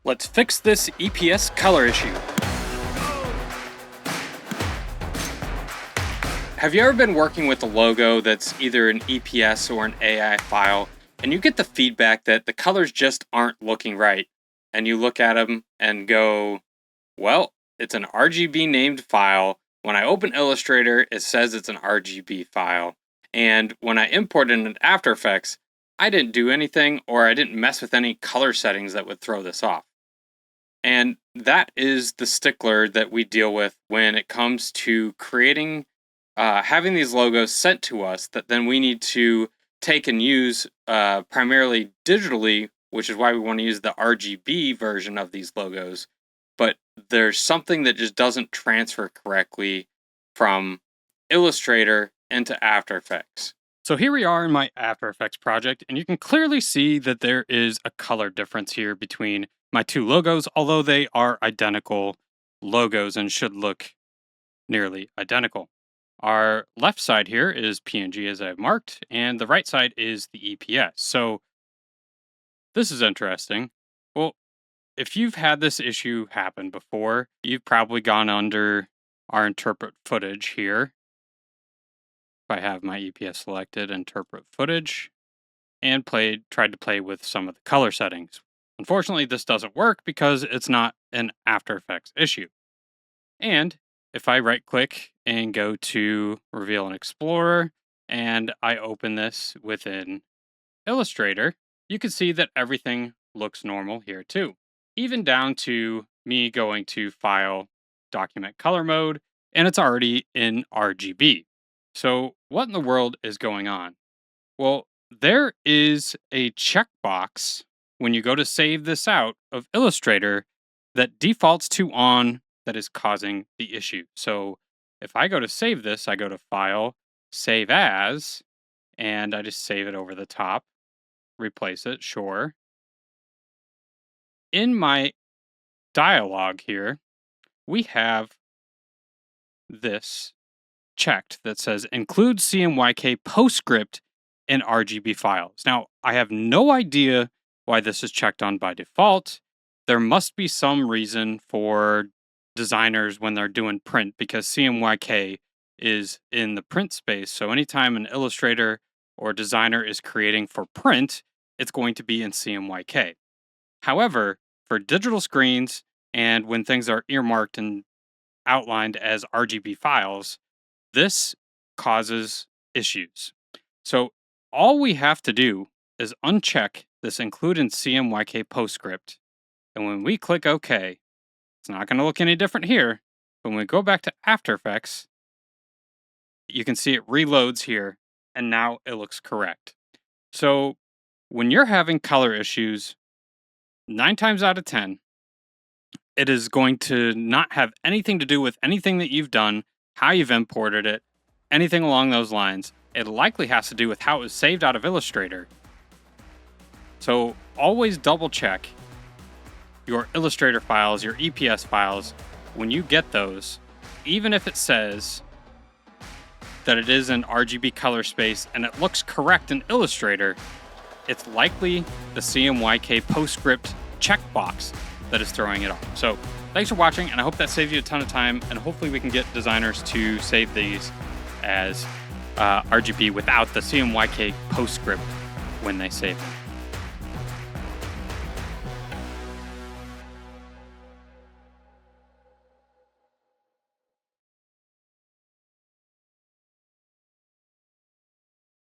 Let's fix this EPS color issue. Have you ever been working with a logo that's either an EPS or an AI file, and you get the feedback that the colors just aren't looking right, and you look at them and go, well, it's an RGB named file. When I open Illustrator, it says it's an RGB file. And when I import it into After Effects, I didn't do anything, or I didn't mess with any color settings that would throw this off. And that is the stickler that we deal with when it comes to creating, having these logos sent to us that then we need to take and use primarily digitally, which is why we want to use the RGB version of these logos. But there's something that just doesn't transfer correctly from Illustrator into After Effects. So here we are in my After Effects project, and you can clearly see that there is a color difference here between my two logos, although they are identical logos and should look nearly identical. Our left side here is PNG as I've marked, and the right side is the EPS. So this is interesting. Well, if you've had this issue happen before, you've probably gone under our interpret footage here. If I have my EPS selected, interpret footage, and tried to play with some of the color settings. Unfortunately, this doesn't work because it's not an After Effects issue. And if I right click and go to Reveal in Explorer, and I open this within Illustrator, you can see that everything looks normal here too. Even down to me going to File, Document Color Mode, and it's already in RGB. So what in the world is going on? Well, there is a checkbox when you go to save this out of Illustrator that defaults to on that is causing the issue. So if I go to save this, I go to File, Save As, and I just save it over the top, replace it, sure. In my dialog here, we have this checked that says include CMYK postscript in RGB files. Now, I have no idea why this is checked on by default. There must be some reason for designers when they're doing print, because CMYK is in the print space. So anytime an illustrator or designer is creating for print, it's going to be in CMYK. However, for digital screens and when things are earmarked and outlined as RGB files, this causes issues. So all we have to do is uncheck this include in CMYK postscript. And when we click OK, it's not going to look any different here. But when we go back to After Effects, you can see it reloads here, and now it looks correct. So when you're having color issues, 9 times out of 10, it is going to not have anything to do with anything that you've done, how you've imported it, anything along those lines. It likely has to do with how it was saved out of Illustrator. So always double check your Illustrator files, your EPS files, when you get those, even if it says that it is an RGB color space and it looks correct in Illustrator, it's likely the CMYK postscript checkbox that is throwing it off. So thanks for watching, and I hope that saves you a ton of time, and hopefully we can get designers to save these as RGB without the CMYK postscript when they save them.